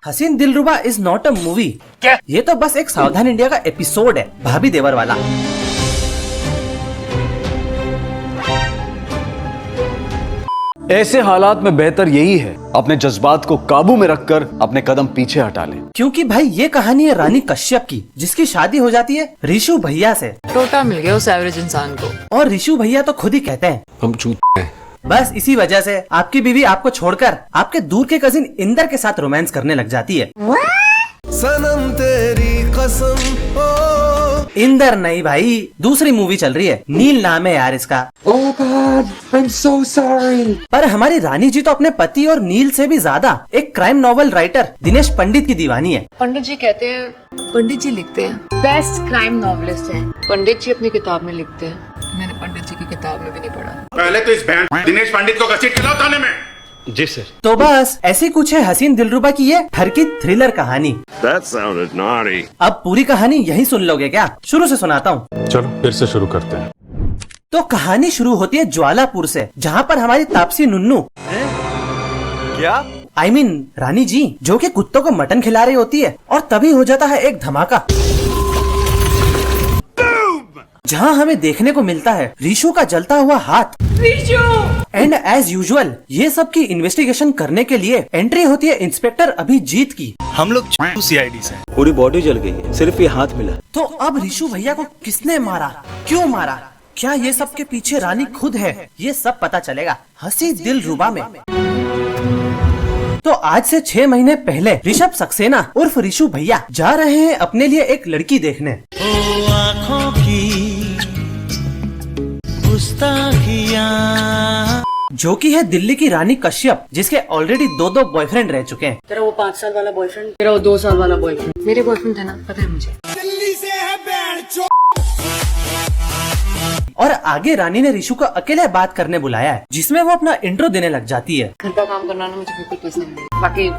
हसीन दिलरुबा is not a movie. क्या? ये तो बस एक सावधान इंडिया का एपिसोड है, भाभी देवर वाला। ऐसे हालात में बेहतर यही है अपने जज्बात को काबू में रखकर अपने कदम पीछे हटा लें। क्योंकि भाई ये कहानी है रानी कश्यप की, जिसकी शादी हो जाती है ऋषु भैया से। टोटा मिल गया उस एवरेज इंसान को। और ऋषु भैया तो खुद ही कहते हैं हम चूत हैं। बस इसी वजह से आपकी बीवी आपको छोड़कर आपके दूर के कजिन इंदर के साथ रोमांस करने लग जाती है। सनम तेरी कसम ओ। इंदर नहीं भाई, दूसरी मूवी चल रही है, नील नाम है यार इसका। Oh God, I'm so sorry. पर हमारी रानी जी तो अपने पति और नील से भी ज्यादा एक क्राइम नॉवल राइटर दिनेश पंडित की दीवानी है। पंडित जी कहते हैं, पंडित जी लिखते हैं बेस्ट क्राइम नॉवलिस्ट हैं। पंडित जी अपनी किताब में लिखते हैं, मैंने पंडित जी की किताब में भी नहीं पढ़ा। पहले तो इस बैंड दिनेश पंडित को घसीट के लाओ थाने में। जी सर। तो बस ऐसी कुछ है हसीन दिलरुबा की ये ठरकी थ्रिलर कहानी। That sounded naughty. अब पूरी कहानी यहीं सुन लोगे क्या? शुरू से सुनाता हूँ। चलो फिर से शुरू करते हैं। तो कहानी शुरू होती है ज्वालापुर से, जहाँ पर हमारी तापसी नुन्नू क्या? I mean, रानी जी जो कि कुत्तों को मटन खिला रही होती है, और तभी हो जाता है एक धमाका, जहाँ हमें देखने को मिलता है रीशु का जलता हुआ हाथ। एंड एज यूजुअल ये सब की इन्वेस्टिगेशन करने के लिए एंट्री होती है इंस्पेक्टर अभिजीत की। हम लोग CID से। पूरी बॉडी जल गई है, सिर्फ ये हाथ मिला। तो अब ऋषु भैया को किसने मारा, क्यों मारा, क्या ये सब के पीछे रानी खुद है, ये सब पता चलेगा हसीन दिलरुबा में। तो आज से 6 महीने पहले ऋषभ सक्सेना उर्फ ऋषु भैया जा रहे हैं अपने लिए एक लड़की देखने। आँखों की गुस्ताखियाँ, जो कि है दिल्ली की रानी कश्यप, जिसके ऑलरेडी 2 बॉयफ्रेंड रह चुके हैं। तेरा वो 5 साल वाला बॉयफ्रेंड, तेरा वो 2 साल वाला बॉयफ्रेंड, मेरे बॉयफ्रेंड थे ना, पता है मुझे। और आगे रानी ने ऋषु को अकेले बात करने बुलाया है, जिसमें वो अपना इंट्रो देने लग जाती है। घर का काम करना ना मुझे बिल्कुल पसंद नहीं, बाकी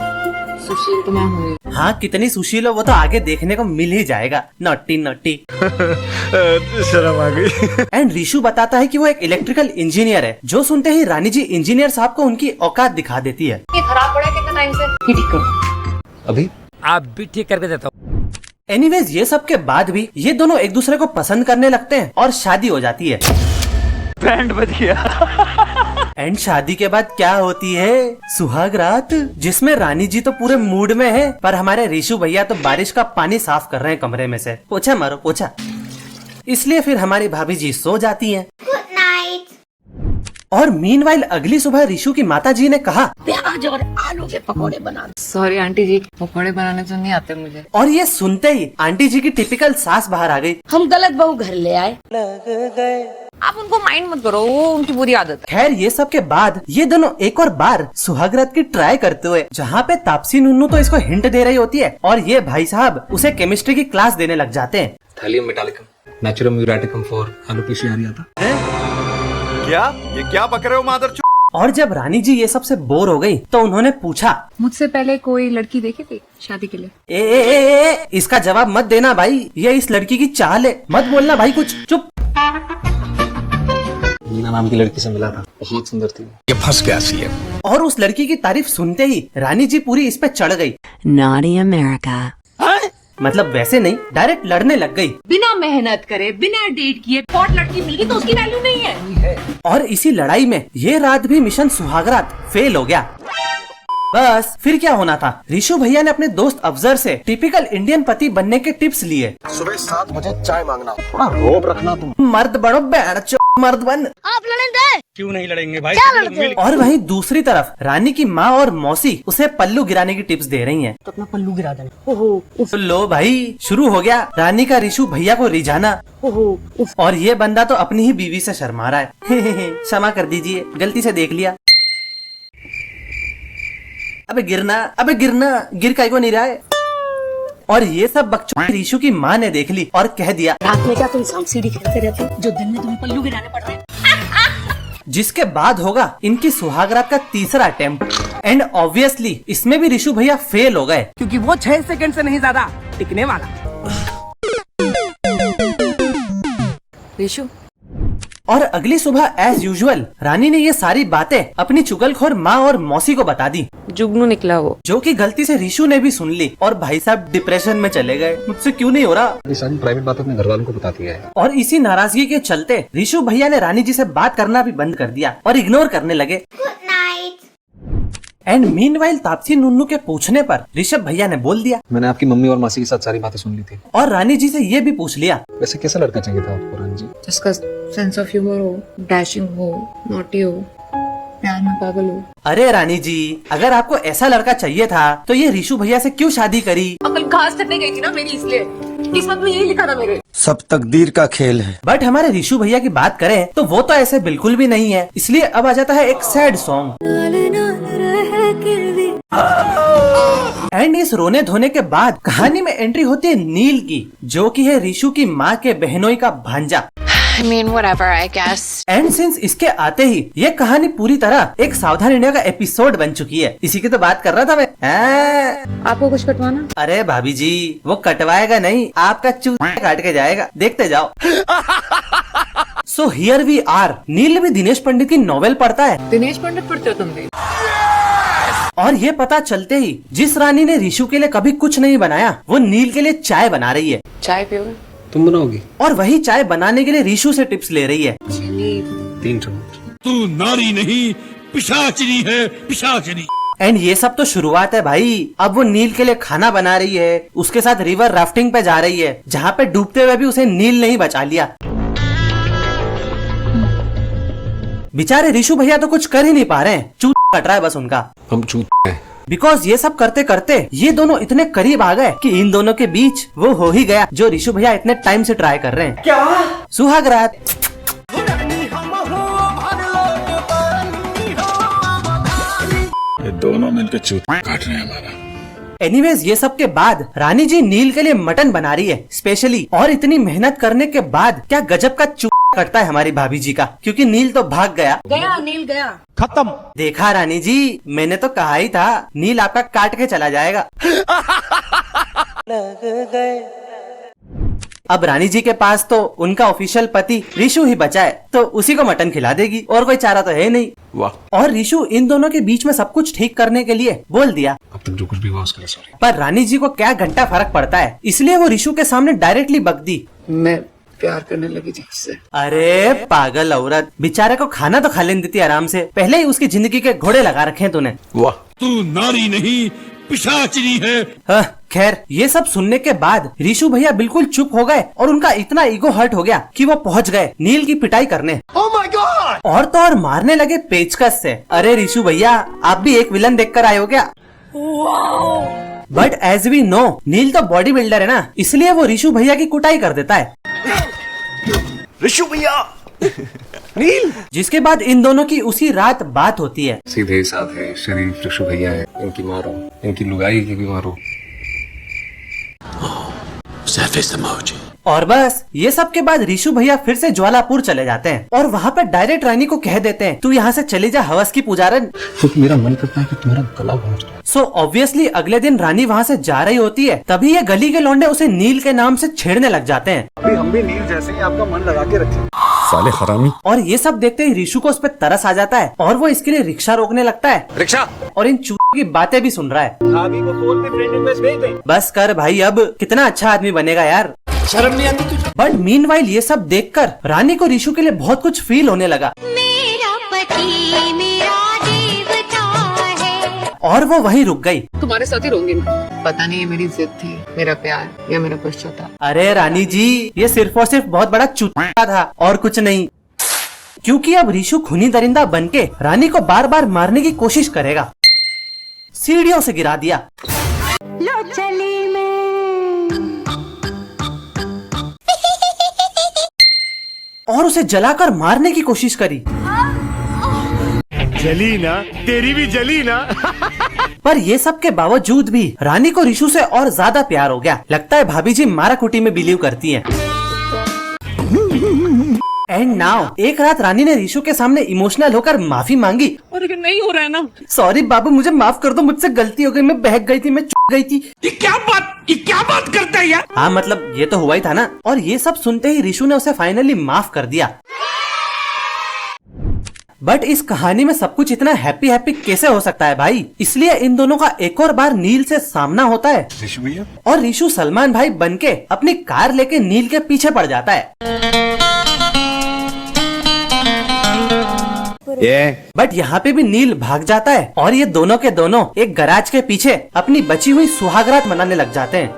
सुशील तो मैं हूँ। हाँ, कितनी सुशील हो वो तो आगे देखने को मिल ही जाएगा। Naughty naughty. शर्म आ गई। एंड ऋषु बताता है कि वो एक इलेक्ट्रिकल इंजीनियर है, जो सुनते ही रानी जी इंजीनियर साहब को उनकी औकात दिखा देती है। ये खराब पड़ा है कितना टाइम से, ये ठीक करो। अभी आप भी ठीक करके देता हूँ। एनीवेज ये सब के बाद भी ये दोनों एक दूसरे को पसंद करने लगते हैं और शादी हो जाती है। बैंड बज गया। एंड शादी के बाद क्या होती है? सुहाग रात, जिसमें रानी जी तो पूरे मूड में है, पर हमारे ऋषु भैया तो बारिश का पानी साफ कर रहे हैं कमरे में से। पोछा मारो पोछा। इसलिए फिर हमारी भाभी जी सो जाती हैं। Good night. और मीनवाइल अगली सुबह ऋषु की माता जी ने कहा, प्याज और आलू के पकौड़े बना। सॉरी आंटी जी, पकौड़े बनाने तो नहीं आते मुझे। और ये सुनते ही आंटी जी की टिपिकल सास बाहर आ गई। हम गलत बहू घर ले आए। आप उनको माइंड मत करो, वो उनकी बुरी आदत है। खैर ये सब के बाद ये दोनों एक और बार सुहागरात की ट्राई करते हुए, जहाँ पे तापसी नुन्नू तो इसको हिंट दे रही होती है और ये भाई साहब उसे केमिस्ट्री की क्लास देने लग जाते हैं। थैलियम मेटालिकम नेचुरम म्यूरेटिकम फॉर एलोपेशिया था। क्या? ये क्या बक रहे हो मादर? और जब रानी जी ये सब से बोर हो गई तो उन्होंने पूछा, मुझसे पहले कोई लड़की देखी थी शादी के लिए? ए, इसका जवाब मत देना भाई, ये इस लड़की की चाल है, मत बोलना भाई कुछ, चुप। मीना नाम की लड़की से मिला था, बहुत सुंदर थी। ये फंस गया CM। और उस लड़की की तारीफ सुनते ही रानी जी पूरी इस पे चढ़ गई। Naughty America. मतलब वैसे नहीं, डायरेक्ट लड़ने लग गई। बिना मेहनत करे, बिना डेट किए हॉट लड़की मिल गई तो उसकी वैल्यू नहीं है। और इसी लड़ाई में ये रात भी मिशन सुहागरात फेल हो गया। बस फिर क्या होना था, ऋषु भैया ने अपने दोस्त अफजर से टिपिकल इंडियन पति बनने के टिप्स लिए। सुबह 7 बजे चाय मांगना, थोड़ा रोब रखना, तुम मर्द बनो बैठो, मर्द बन। आप लड़ेंगे? क्यों नहीं लड़ेंगे भाई? और वहीं दूसरी तरफ रानी की माँ और मौसी उसे पल्लू गिराने की टिप्स दे रही हैं। तो अपना पल्लू गिरा देना। ओहो तो लो भाई, शुरू हो गया रानी का ऋषु भैया को रिझाना। ओहो। और ये बंदा तो अपनी ही बीवी से शर्मा रहा है। क्षमा कर दीजिए, गलती से देख लिया। अबे गिरना, गिर काहे को नहीं रहा है? और ये सब बकचोदी ऋषु की माँ ने देख ली और कह दिया, रात में क्या तुम सांप सीढ़ी खेलते रहते हो, जो दिन में तुम्हें पल्लू गिराने पड़ रहे हैं? जिसके बाद होगा इनकी सुहागरात का तीसरा अटेम्प्ट। एंड ऑब्वियसली इसमें भी ऋषु भैया फेल हो गए, क्योंकि वो 6 सेकंड से नहीं ज्यादा टिकने वाला। ऋषु और अगली सुबह एज यूजुअल रानी ने ये सारी बातें अपनी चुगलखोर माँ और मौसी को बता दी, जुगनू निकला वो। जो कि गलती से ऋषु ने भी सुन ली और भाई साहब डिप्रेशन में चले गए। मुझसे क्यों नहीं हो रहा। ये सारी प्राइवेट बात अपने घर वालों को बता दिया है। और इसी नाराजगी के चलते ऋषु भैया ने रानी जी से बात करना भी बंद कर दिया और इग्नोर करने लगे। एंड मीनवाइल तापसी नुन्नू के पूछने पर ऋषभ भैया ने बोल दिया, मैंने आपकी मम्मी और मासी के साथ सारी बातें सुन ली थी। और रानी जी से ये भी पूछ लिया, वैसे कैसा लड़का चाहिए था आपको रानी जी? जिसका सेंस ऑफ ह्यूमर हो, डैशिंग हो, नॉटी हो, प्यार में पागल हो। अरे रानी जी, अगर आपको ऐसा लड़का चाहिए था तो ये ऋषु भैया से क्यों शादी करी। कल घास कटने गई थी ना मेरी, इसलिए किस्मत में यही लिखा था मेरे। सब तकदीर का खेल है। बट हमारे ऋषु भैया की बात करें तो वो तो ऐसे बिल्कुल भी नहीं है। इसलिए अब आ जाता है एक सैड सॉन्ग। एंड इस रोने धोने के बाद कहानी में एंट्री होती है नील की, जो कि है ऋषु की माँ के बहनोई का भांजा। I mean, whatever, I guess. And since इसके आते ही ये कहानी पूरी तरह एक सावधान इंडिया का एपिसोड बन चुकी है। इसी की तो बात कर रहा था मैं। आपको कुछ कटवाना? अरे भाभी जी, वो कटवाएगा नहीं, आपका चूत काट के जाएगा, देखते जाओ। So here we are. Neel भी दिनेश पंडित की नॉवेल पढ़ता है दिनेश पंडित पढ़ते हो तुम भी? और ये पता चलते ही जिस रानी ने ऋषु के लिए कभी कुछ नहीं बनाया वो नील के लिए चाय बना रही है। चाय पियोगे? तुम बनाओगी? और वही चाय बनाने के लिए ऋषु से टिप्स ले रही है। 3 चम्मच। तू नारी नहीं पिशाचनी है, पिशाचनी। एंड ये सब तो शुरुआत है भाई। अब वो नील के लिए खाना बना रही है, उसके साथ रिवर राफ्टिंग पे जा रही है, जहाँ पे डूबते हुए भी उसे नील नहीं बचा लिया। बेचारे ऋषु भैया तो कुछ कर ही नहीं पा रहे हैं, चूत कट रहा है बस उनका। हम चूत हैं। बिकॉज ये सब करते करते ये दोनों इतने करीब आ गए कि इन दोनों के बीच वो हो ही गया जो ऋषु भैया इतने टाइम से ट्राई कर रहे हैं। क्या? सुहाग रात। ये दोनों मिलकर चूत काट रहे हैं हमारा। एनीवेज ये सब के बाद रानी जी नील के लिए मटन बना रही है स्पेशली। और इतनी मेहनत करने के बाद क्या गजब का चूत कटता है हमारी भाभी जी का, क्योंकि नील तो भाग गया। नील गया। खत्म। देखा रानी जी, मैंने तो कहा ही था नील आपका काट के चला जाएगा। अब रानी जी के पास तो उनका ऑफिशियल पति ऋषु ही बचा है, तो उसी को मटन खिला देगी, और कोई चारा तो है नहीं। वाह। और ऋषु इन दोनों के बीच में सब कुछ ठीक करने के लिए बोल दिया। अब तक जो कुछ भी हुआ उसके लिए सॉरी। पर रानी जी को क्या घंटा फर्क पड़ता है, इसलिए वो ऋषु के सामने डायरेक्टली बक दी। मैं प्यार करने लगी थी उससे। अरे पागल औरत, बेचारे को खाना तो खा लेने देती आराम से, पहले ही उसकी जिंदगी के घोड़े लगा रखे हैं तूने। वाह। तू नारी नहीं पिशाचनी है। खैर ये सब सुनने के बाद ऋषु भैया बिल्कुल चुप हो गए और उनका इतना ईगो हर्ट हो गया कि वो पहुंच गए नील की पिटाई करने। Oh my God! और तो और मारने लगे पेचकस से। अरे ऋषु भैया, आप भी एक विलन देखकर आए हो क्या? बट एज वी नो नील तो बॉडी बिल्डर है ना, इसलिए वो ऋषु भैया की कुटाई कर देता है। ऋषु भैया नील। जिसके बाद इन दोनों की उसी रात बात होती है। सीधे साधे शरीफ ऋषु भैया है, इनकी मारो, इनकी लुगाई की भी मारो। और बस ये सब के बाद ऋषु भैया फिर से ज्वालापुर चले जाते हैं और वहाँ पे डायरेक्ट रानी को कह देते हैं, तू यहाँ से चली जा हवस की पुजारन। क्योंकि मेरा मन करता है कि तुम्हारा गला घोंट दूं। सो ऑब्वियसली अगले दिन रानी वहाँ से जा रही होती है, तभी ये गली के लौंडे उसे नील के नाम से छेड़ने लग जाते हैं। अभी हम भी नील जैसे ही आपका मन लगा के रखें। साले हरामी। और ये सब देखते ही ऋषु को उस पर तरस आ जाता है और वो इसके लिए रिक्शा रोकने लगता है। रिक्शा। और इन चूतियों की बातें भी सुन रहा है। भाभी को फोन पे फ्रेंड रिक्वेस्ट भेज दे। बस कर भाई, अब कितना अच्छा आदमी बनेगा यार। शर्म नहीं आती तुझे? बट मीनवाइल ये सब देखकर रानी को ऋषु के लिए बहुत कुछ फील होने लगा। मेरा पति मेरा देवता है। और वो वहीं रुक गई। तुम्हारे साथ ही रहूंगी मैं। पता नहीं ये मेरी जिद थी, मेरा प्यार या मेरा पश्चाताप। अरे रानी जी, ये सिर्फ और सिर्फ बहुत बड़ा चूतिया था और कुछ नहीं। क्योंकि अब ऋषु खूनी दरिंदा बनके रानी को बार बार मारने की कोशिश करेगा। सीढ़ियों से गिरा दिया। लो चली मैं। और उसे जलाकर मारने की कोशिश करी। जली ना, तेरी भी जली ना। पर ये सब के बावजूद भी रानी को ऋषु से और ज्यादा प्यार हो गया। लगता है भाभी जी मारा कुटी में बिलीव करती हैं। एंड नाउ एक रात रानी ने ऋषु के सामने इमोशनल होकर माफी मांगी। और अगर नहीं हो रहा है ना, सॉरी बाबू, मुझे माफ कर दो, मुझसे गलती हो गई, मैं बहक गई थी, मैं चुप गई थी। ये क्या बात करता है यार? हाँ मतलब ये तो हुआ ही था ना। और ये सब सुनते ही ऋषु ने उसे फाइनली माफ कर दिया। बट इस कहानी में सब कुछ इतना हैप्पी हैप्पी कैसे हो सकता है भाई? इसलिए इन दोनों का एक और बार नील से सामना होता है ऋषु भैया और ऋषु सलमान भाई बनके अपनी कार लेके नील के पीछे पड़ जाता है। बट यहाँ पे भी नील भाग जाता है और ये दोनों के दोनों एक गैराज के पीछे अपनी बची हुई सुहागरात मनाने लग जाते हैं।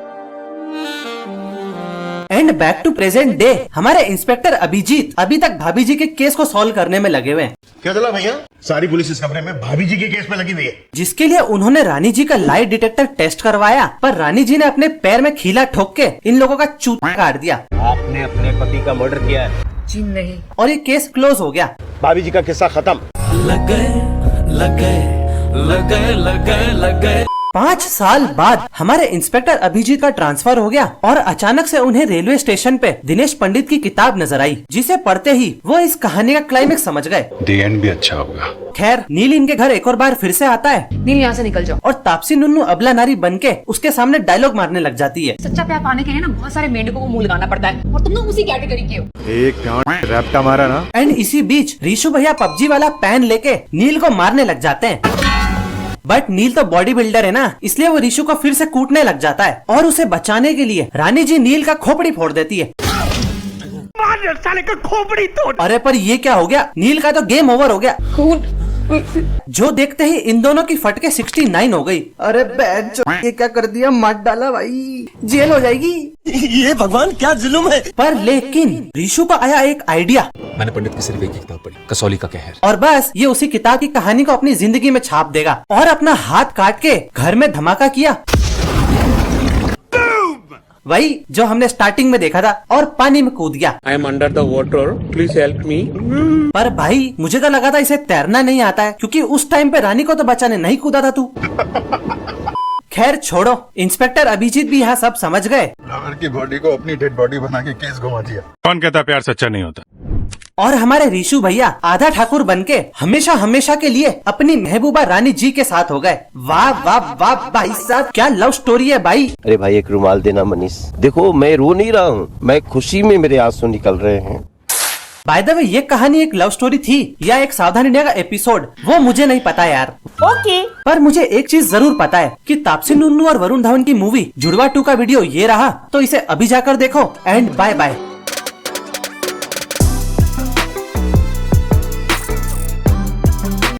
And back to present day, हमारे इंस्पेक्टर अभिजीत अभी तक भाभी जी के केस को सॉल्व करने में लगे हुए हैं। क्या चला भैया? सारी पुलिस इस कमरे में भाभी जी के केस में लगी हुई है। जिसके लिए उन्होंने रानी जी का लाई डिटेक्टर टेस्ट करवाया, पर रानी जी ने अपने पैर में खीला ठोक के इन लोगों का चूत काट दिया। आपने अपने पति का मर्डर किया है। जी नहीं। और ये केस क्लोज हो गया। भाभी जी का किस्सा खत्म। लग गए 5 साल बाद हमारे इंस्पेक्टर अभिजीत का ट्रांसफर हो गया और अचानक से उन्हें रेलवे स्टेशन पे दिनेश पंडित की किताब नजर आई, जिसे पढ़ते ही वो इस कहानी का क्लाइमेक्स समझ गए। द एंड भी अच्छा होगा। खैर, नील इनके घर एक और बार फिर से आता है नील यहाँ से निकल जाओ। और तापसी नुन्नू अबला नारी बनके उसके सामने डायलॉग मारने लग जाती है। सच्चा प्यार पाने के लिए ना बहुत सारे मेंढकों को मुंह लगाना पड़ता है और तुम लोग उसी कैटेगरी के हो। एक रैप्टा मारा ना। एंड इसी बीच ऋषु भैया पबजी वाला पैन लेके नील को मारने लग जाते हैं। बट नील तो बॉडी बिल्डर है ना, इसलिए वो ऋषु को फिर से कूटने लग जाता है और उसे बचाने के लिए रानी जी नील का खोपड़ी फोड़ देती है। साले का खोपड़ी तोड़। अरे पर ये क्या हो गया? नील का तो गेम ओवर हो गया। जो देखते ही इन दोनों की फटके 69 हो गई। अरे ये क्या कर दिया? मार डाला भाई, जेल हो जाएगी। ये भगवान क्या जुल्म है। पर लेकिन ऋषु को आया एक आइडिया। मैंने पंडित की सिर्फ एक ही किताब पढ़ी, कसौली का कहर। और बस ये उसी किताब की कहानी को अपनी जिंदगी में छाप देगा और अपना हाथ काट के घर में धमाका किया, वही जो हमने स्टार्टिंग में देखा था, और पानी में कूद गया। I am under the water. Please help me. पर भाई मुझे तो लगा था इसे तैरना नहीं आता है, क्योंकि उस टाइम पे रानी को तो बचाने नहीं कूदा था तू। खैर छोड़ो, इंस्पेक्टर अभिजीत भी यहाँ सब समझ गए लवर की बॉडी को अपनी डेड बॉडी बना के केस घुमा दिया। कौन कहता प्यार सच्चा नहीं होता? और हमारे ऋषु भैया आधा ठाकुर बनके हमेशा हमेशा के लिए अपनी महबूबा रानी जी के साथ हो गए। वाह वाह वाह भाई साहब, क्या लव स्टोरी है भाई। अरे भाई एक रुमाल देना मनीष। देखो मैं रो नहीं रहा हूँ, मैं खुशी में मेरे आंसू निकल रहे हैं। बाय द वे, ये कहानी एक लव स्टोरी थी या एक सावधान इंडिया का एपिसोड, वो मुझे नहीं पता यार। ओके। पर मुझे एक चीज जरूर पता है कि तापसी नुन्नू और वरुण धवन की मूवी जुड़वा 2 का वीडियो ये रहा, तो इसे अभी जाकर देखो। And bye bye.